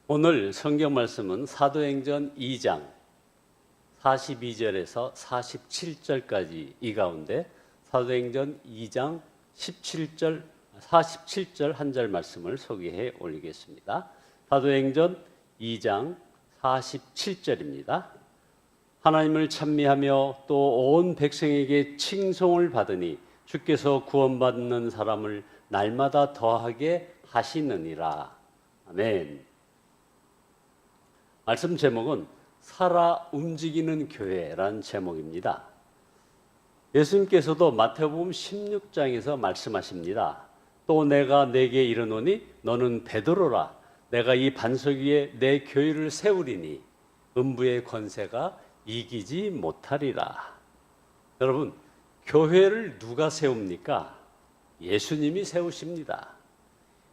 오늘 성경 말씀은 사도행전 2장 42절에서 47절까지 이 가운데 사도행전 2장 47절 한 절 말씀을 소개해 올리겠습니다. 사도행전 2장 47절입니다. 하나님을 찬미하며 또 온 백성에게 칭송을 받으니 주께서 구원받는 사람을 날마다 더하게 하시느니라. 아멘. 말씀 제목은 살아 움직이는 교회라는 제목입니다. 예수님께서도 마태복음 16장에서 말씀하십니다. 또 내가 네게 이르노니 너는 베드로라. 내가 이 반석 위에 내 교회를 세우리니 음부의 권세가 이기지 못하리라. 여러분, 교회를 누가 세웁니까? 예수님이 세우십니다.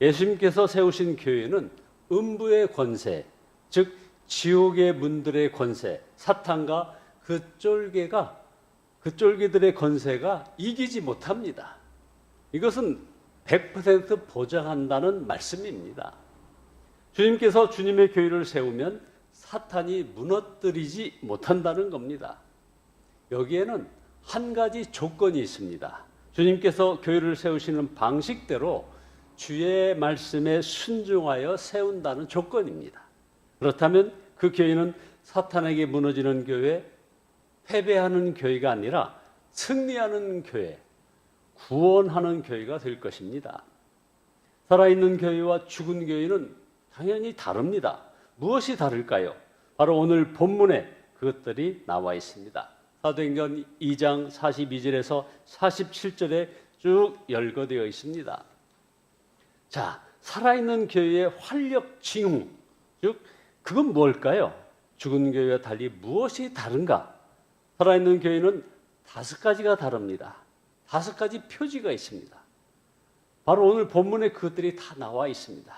예수님께서 세우신 교회는 음부의 권세, 즉 지옥의 문들의 권세, 사탄과 그 쫄개들의 권세가 이기지 못합니다. 이것은 100% 보장한다는 말씀입니다. 주님께서 주님의 교회를 세우면 사탄이 무너뜨리지 못한다는 겁니다. 여기에는 한 가지 조건이 있습니다. 주님께서 교회를 세우시는 방식대로 주의 말씀에 순종하여 세운다는 조건입니다. 그렇다면 그 교회는 사탄에게 무너지는 교회, 패배하는 교회가 아니라 승리하는 교회, 구원하는 교회가 될 것입니다. 살아있는 교회와 죽은 교회는 당연히 다릅니다. 무엇이 다를까요? 바로 오늘 본문에 그것들이 나와 있습니다. 사도행전 2장 42절에서 47절에 쭉 열거되어 있습니다. 자, 살아있는 교회의 활력 징후, 즉 그건 뭘까요? 죽은 교회와 달리 무엇이 다른가? 살아있는 교회는 5가지가 다릅니다. 5가지 표지가 있습니다. 바로 오늘 본문에 그것들이 다 나와 있습니다.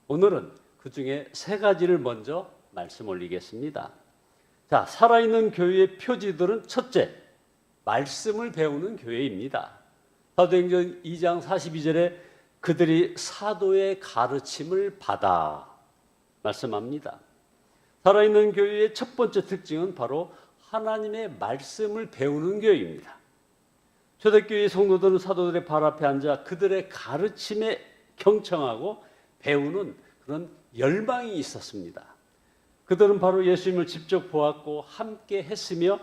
오늘은 그 중에 3가지를 먼저 말씀 올리겠습니다. 자, 살아있는 교회의 표지들은 첫째, 말씀을 배우는 교회입니다. 사도행전 2장 42절에 그들이 사도의 가르침을 받아 말씀합니다. 살아있는 교회의 첫 번째 특징은 바로 하나님의 말씀을 배우는 교회입니다. 초대교회 성도들은 사도들의 발 앞에 앉아 그들의 가르침에 경청하고 배우는 그런 열망이 있었습니다. 그들은 바로 예수님을 직접 보았고 함께 했으며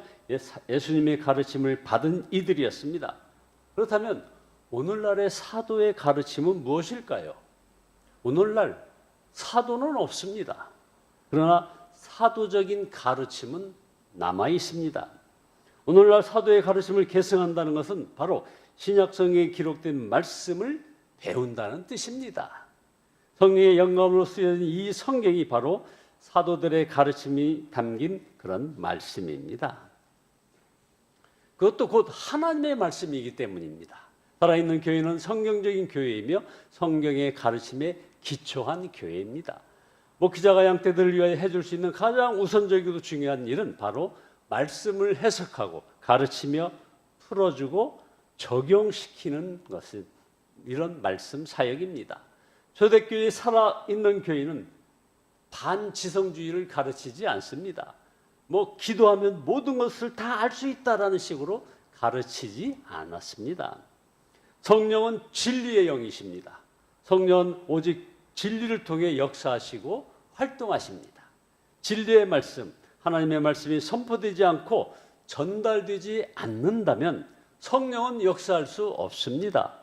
예수님의 가르침을 받은 이들이었습니다. 그렇다면 오늘날의 사도의 가르침은 무엇일까요? 오늘날 사도는 없습니다. 그러나 사도적인 가르침은 남아 있습니다. 오늘날 사도의 가르침을 계승한다는 것은 바로 신약성경에 기록된 말씀을 배운다는 뜻입니다. 성령의 영감으로 쓰여진 이 성경이 바로 사도들의 가르침이 담긴 그런 말씀입니다. 그것도 곧 하나님의 말씀이기 때문입니다. 살아있는 교회는 성경적인 교회이며 성경의 가르침에 기초한 교회입니다. 목회자가 양떼들을 위하여 해줄 수 있는 가장 우선적이고 중요한 일은 바로 말씀을 해석하고 가르치며 풀어주고 적용시키는 것은 이런 말씀 사역입니다. 초대교회에 살아있는 교회는 반지성주의를 가르치지 않습니다. 기도하면 모든 것을 다 알 수 있다라는 식으로 가르치지 않았습니다. 성령은 진리의 영이십니다. 성령은 오직 진리를 통해 역사하시고 활동하십니다. 진리의 말씀, 하나님의 말씀이 선포되지 않고 전달되지 않는다면 성령은 역사할 수 없습니다.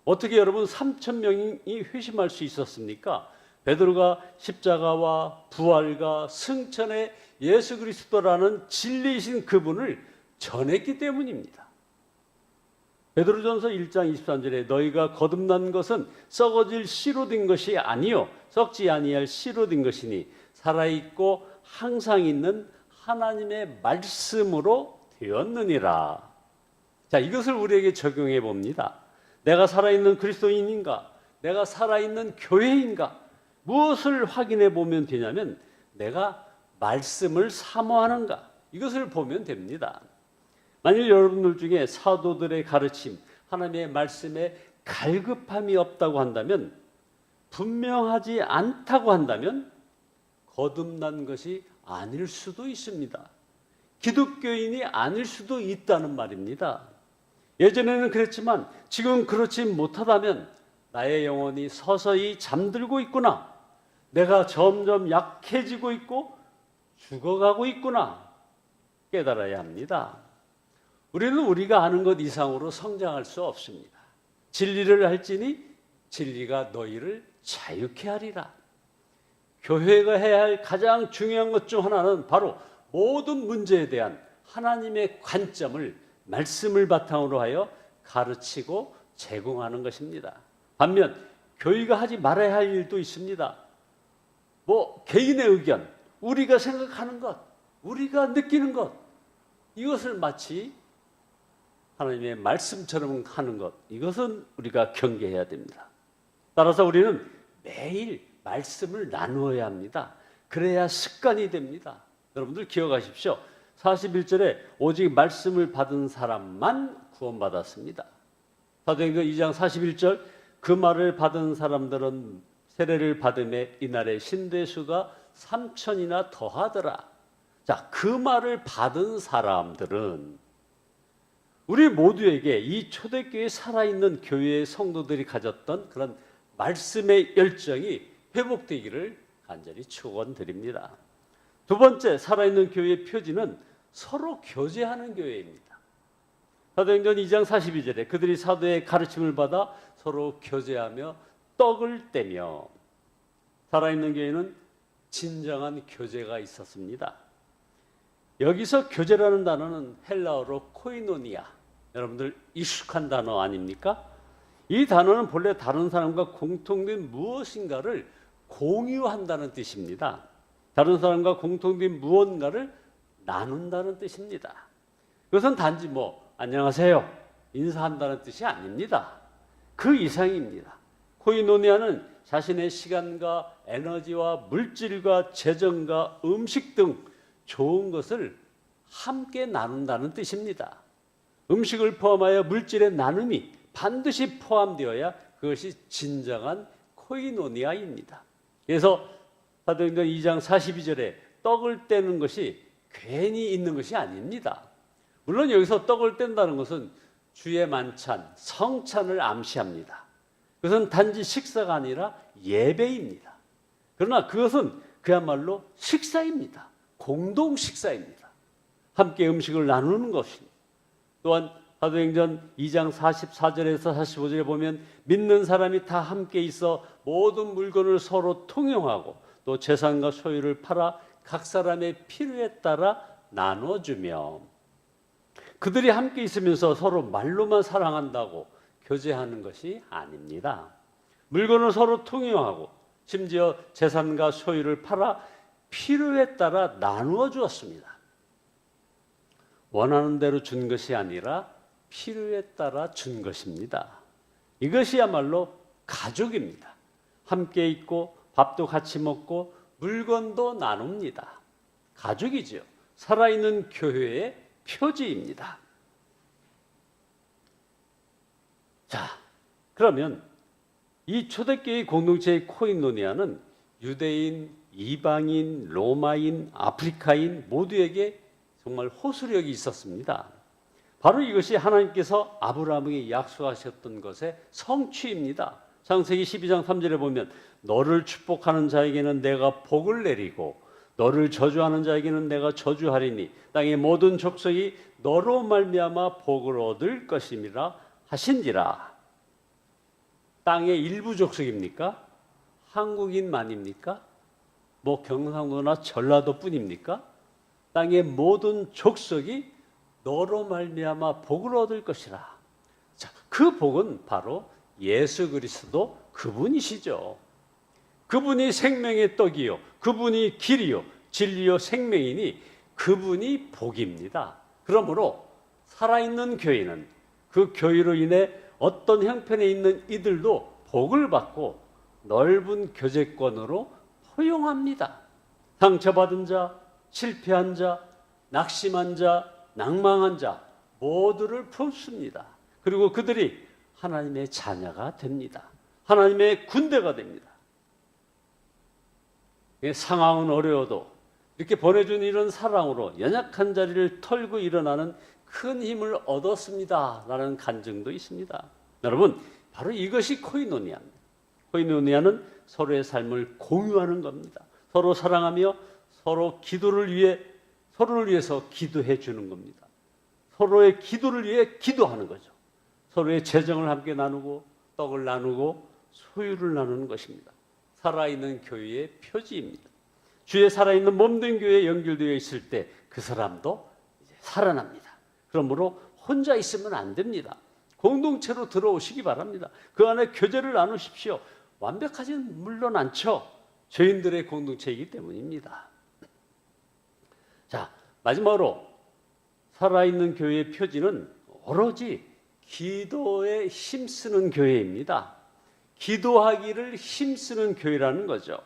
어떻게 여러분 3,000명이 회심할 수 있었습니까? 베드로가 십자가와 부활과 승천의 예수 그리스도라는 진리이신 그분을 전했기 때문입니다. 베드로전서 1장 23절에 너희가 거듭난 것은 썩어질 씨로 된 것이 아니요 썩지 아니할 씨로 된 것이니 살아있고 항상 있는 하나님의 말씀으로 되었느니라. 자, 이것을 우리에게 적용해 봅니다. 내가 살아있는 그리스도인인가? 내가 살아있는 교회인가? 무엇을 확인해 보면 되냐면 내가 말씀을 사모하는가? 이것을 보면 됩니다. 만일 여러분들 중에 사도들의 가르침, 하나님의 말씀에 갈급함이 없다고 한다면, 분명하지 않다고 한다면 거듭난 것이 아닐 수도 있습니다. 기독교인이 아닐 수도 있다는 말입니다. 예전에는 그랬지만 지금 그렇지 못하다면 나의 영혼이 서서히 잠들고 있구나. 내가 점점 약해지고 있고 죽어가고 있구나. 깨달아야 합니다. 우리는 우리가 아는 것 이상으로 성장할 수 없습니다. 진리를 알지니 진리가 너희를 자유케 하리라. 교회가 해야 할 가장 중요한 것 중 하나는 바로 모든 문제에 대한 하나님의 관점을 말씀을 바탕으로 하여 가르치고 제공하는 것입니다. 반면 교회가 하지 말아야 할 일도 있습니다. 개인의 의견, 우리가 생각하는 것, 우리가 느끼는 것, 이것을 마치 하나님의 말씀처럼 하는 것, 이것은 우리가 경계해야 됩니다. 따라서 우리는 매일 말씀을 나누어야 합니다. 그래야 습관이 됩니다. 여러분들 기억하십시오. 41절에 오직 말씀을 받은 사람만 구원받았습니다. 사도행전 2장 41절, 그 말을 받은 사람들은 세례를 받음에 이날에 신대수가 3,000이나 더하더라. 자, 그 말을 받은 사람들은 우리 모두에게 이 초대교회에 살아있는 교회의 성도들이 가졌던 그런 말씀의 열정이 회복되기를 간절히 축원드립니다. 두 번째, 살아있는 교회의 표지는 서로 교제하는 교회입니다. 사도행전 2장 42절에 그들이 사도의 가르침을 받아 서로 교제하며 떡을 떼며, 살아있는 교회는 진정한 교제가 있었습니다. 여기서 교제라는 단어는 헬라어로 코이노니아, 여러분들 익숙한 단어 아닙니까? 이 단어는 본래 다른 사람과 공통된 무엇인가를 공유한다는 뜻입니다. 다른 사람과 공통된 무언가를 나눈다는 뜻입니다. 그것은 단지 안녕하세요 인사한다는 뜻이 아닙니다. 그 이상입니다. 코이노니아는 자신의 시간과 에너지와 물질과 재정과 음식 등 좋은 것을 함께 나눈다는 뜻입니다. 음식을 포함하여 물질의 나눔이 반드시 포함되어야 그것이 진정한 코이노니아입니다. 그래서 사도행전 2장 42절에 떡을 떼는 것이 괜히 있는 것이 아닙니다. 물론 여기서 떡을 뗀다는 것은 주의 만찬, 성찬을 암시합니다. 그것은 단지 식사가 아니라 예배입니다. 그러나 그것은 그야말로 식사입니다. 공동 식사입니다. 함께 음식을 나누는 것입니다. 또한 사도행전 2장 44절에서 45절에 보면 믿는 사람이 다 함께 있어 모든 물건을 서로 통용하고 또 재산과 소유를 팔아 각 사람의 필요에 따라 나눠주며, 그들이 함께 있으면서 서로 말로만 사랑한다고 교제하는 것이 아닙니다. 물건을 서로 통용하고 심지어 재산과 소유를 팔아 필요에 따라 나누어 주었습니다. 원하는 대로 준 것이 아니라 필요에 따라 준 것입니다. 이것이야말로 가족입니다. 함께 있고 밥도 같이 먹고 물건도 나눕니다. 가족이죠. 살아있는 교회의 표지입니다. 자, 그러면 이 초대교회 공동체의 코인노니아는 유대인, 이방인, 로마인, 아프리카인 모두에게 정말 호소력이 있었습니다. 바로 이것이 하나님께서 아브라함에게 약속하셨던 것의 성취입니다. 창세기 12장 3절에 보면 너를 축복하는 자에게는 내가 복을 내리고 너를 저주하는 자에게는 내가 저주하리니 땅의 모든 족속이 너로 말미암아 복을 얻을 것임이라 하신지라. 땅의 일부 족속입니까? 한국인만입니까? 경상도나 전라도뿐입니까? 땅의 모든 족속이 너로 말미암아 복을 얻을 것이라. 자, 그 복은 바로 예수 그리스도 그분이시죠. 그분이 생명의 떡이요, 그분이 길이요, 진리요, 생명이니 그분이 복입니다. 그러므로 살아있는 교회는 그 교회로 인해 어떤 형편에 있는 이들도 복을 받고 넓은 교제권으로 포용합니다. 상처받은 자, 실패한 자, 낙심한 자, 낭망한 자 모두를 품습니다. 그리고 그들이 하나님의 자녀가 됩니다. 하나님의 군대가 됩니다. 상황은 어려워도 이렇게 보내준 이런 사랑으로 연약한 자리를 털고 일어나는 큰 힘을 얻었습니다 라는 간증도 있습니다. 여러분, 바로 이것이 코이노니아입니다. 코이노니아는 서로의 삶을 공유하는 겁니다. 서로 사랑하며 서로를 위해서 기도해 주는 겁니다. 서로의 기도를 위해 기도하는 거죠. 서로의 재정을 함께 나누고 떡을 나누고 소유를 나누는 것입니다. 살아있는 교회의 표지입니다. 주의 살아있는 몸된 교회에 연결되어 있을 때 그 사람도 이제 살아납니다. 그러므로 혼자 있으면 안 됩니다. 공동체로 들어오시기 바랍니다. 그 안에 교제를 나누십시오. 완벽하지는 물론 않죠. 죄인들의 공동체이기 때문입니다. 자, 마지막으로 살아있는 교회의 표지는 오로지 기도에 힘쓰는 교회입니다. 기도하기를 힘쓰는 교회라는 거죠.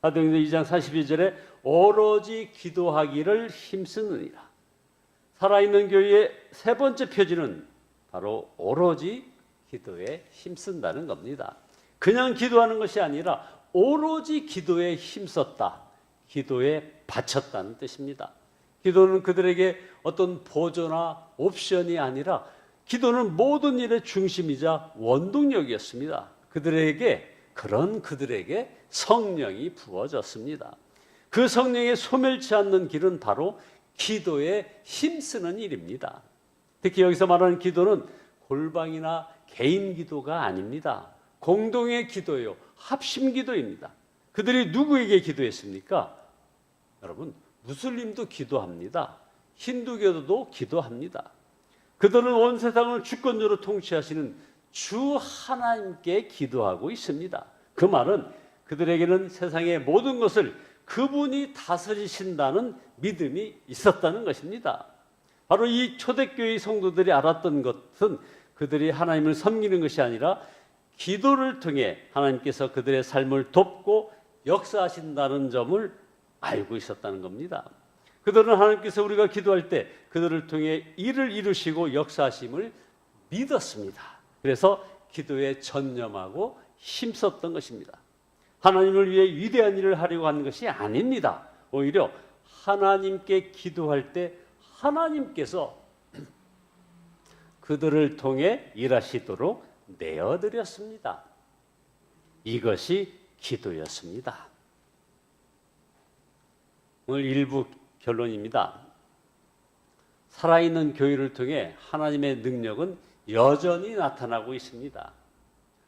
사도행전 2장 42절에 오로지 기도하기를 힘쓰느니라. 살아있는 교회의 세 번째 표지는 바로 오로지 기도에 힘쓴다는 겁니다. 그냥 기도하는 것이 아니라 오로지 기도에 힘썼다. 기도에 바쳤다는 뜻입니다. 기도는 그들에게 어떤 보조나 옵션이 아니라 기도는 모든 일의 중심이자 원동력이었습니다. 그들에게 성령이 부어졌습니다. 그 성령의 소멸치 않는 길은 바로 기도에 힘쓰는 일입니다. 특히 여기서 말하는 기도는 골방이나 개인 기도가 아닙니다. 공동의 기도예요. 합심 기도입니다. 그들이 누구에게 기도했습니까? 여러분, 무슬림도 기도합니다. 힌두교도도 기도합니다. 그들은 온 세상을 주권자로 통치하시는 주 하나님께 기도하고 있습니다. 그 말은 그들에게는 세상의 모든 것을 그분이 다스리신다는 믿음이 있었다는 것입니다. 바로 이 초대교회 성도들이 알았던 것은 그들이 하나님을 섬기는 것이 아니라 기도를 통해 하나님께서 그들의 삶을 돕고 역사하신다는 점을 알고 있었다는 겁니다. 그들은 하나님께서 우리가 기도할 때 그들을 통해 일을 이루시고 역사하심을 믿었습니다. 그래서 기도에 전념하고 힘썼던 것입니다. 하나님을 위해 위대한 일을 하려고 하는 것이 아닙니다. 오히려 하나님께 기도할 때 하나님께서 그들을 통해 일하시도록 내어드렸습니다. 이것이 기도였습니다. 오늘 일부 결론입니다. 살아있는 교회를 통해 하나님의 능력은 여전히 나타나고 있습니다.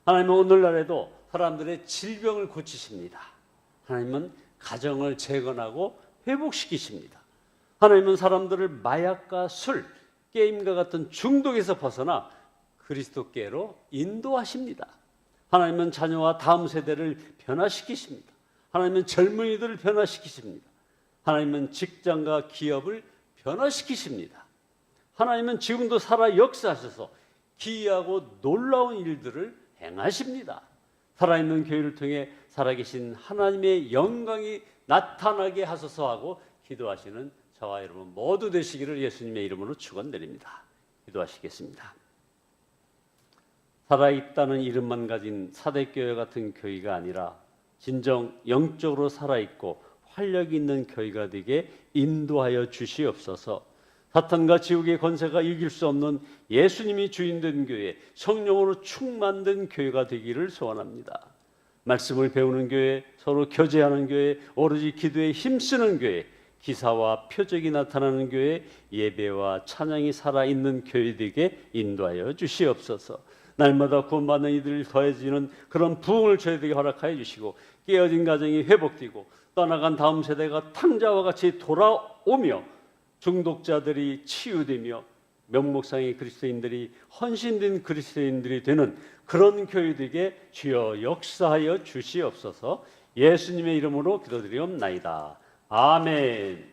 하나님은 오늘날에도 사람들의 질병을 고치십니다. 하나님은 가정을 재건하고 회복시키십니다. 하나님은 사람들을 마약과 술, 게임과 같은 중독에서 벗어나 그리스도께로 인도하십니다. 하나님은 자녀와 다음 세대를 변화시키십니다. 하나님은 젊은이들을 변화시키십니다. 하나님은 직장과 기업을 변화시키십니다. 하나님은 지금도 살아 역사하셔서 기이하고 놀라운 일들을 행하십니다. 살아있는 교회를 통해 살아계신 하나님의 영광이 나타나게 하소서 하고 기도하시는 저와 여러분 모두 되시기를 예수님의 이름으로 축원드립니다. 기도하시겠습니다. 살아있다는 이름만 가진 사대교회 같은 교회가 아니라 진정 영적으로 살아있고 활력 있는 교회가 되게 인도하여 주시옵소서. 사탄과 지옥의 권세가 이길 수 없는 예수님이 주인된 교회, 성령으로 충만된 교회가 되기를 소원합니다. 말씀을 배우는 교회, 서로 교제하는 교회, 오로지 기도에 힘쓰는 교회, 기사와 표적이 나타나는 교회, 예배와 찬양이 살아있는 교회 되게 인도하여 주시옵소서. 날마다 구원받는 이들이 더해지는 그런 부흥을 저희들에게 허락하여 주시고 깨어진 가정이 회복되고 떠나간 다음 세대가 탕자와 같이 돌아오며 중독자들이 치유되며 명목상의 그리스도인들이 헌신된 그리스도인들이 되는 그런 교회들에게 주여 역사하여 주시옵소서. 예수님의 이름으로 기도드리옵나이다. 아멘.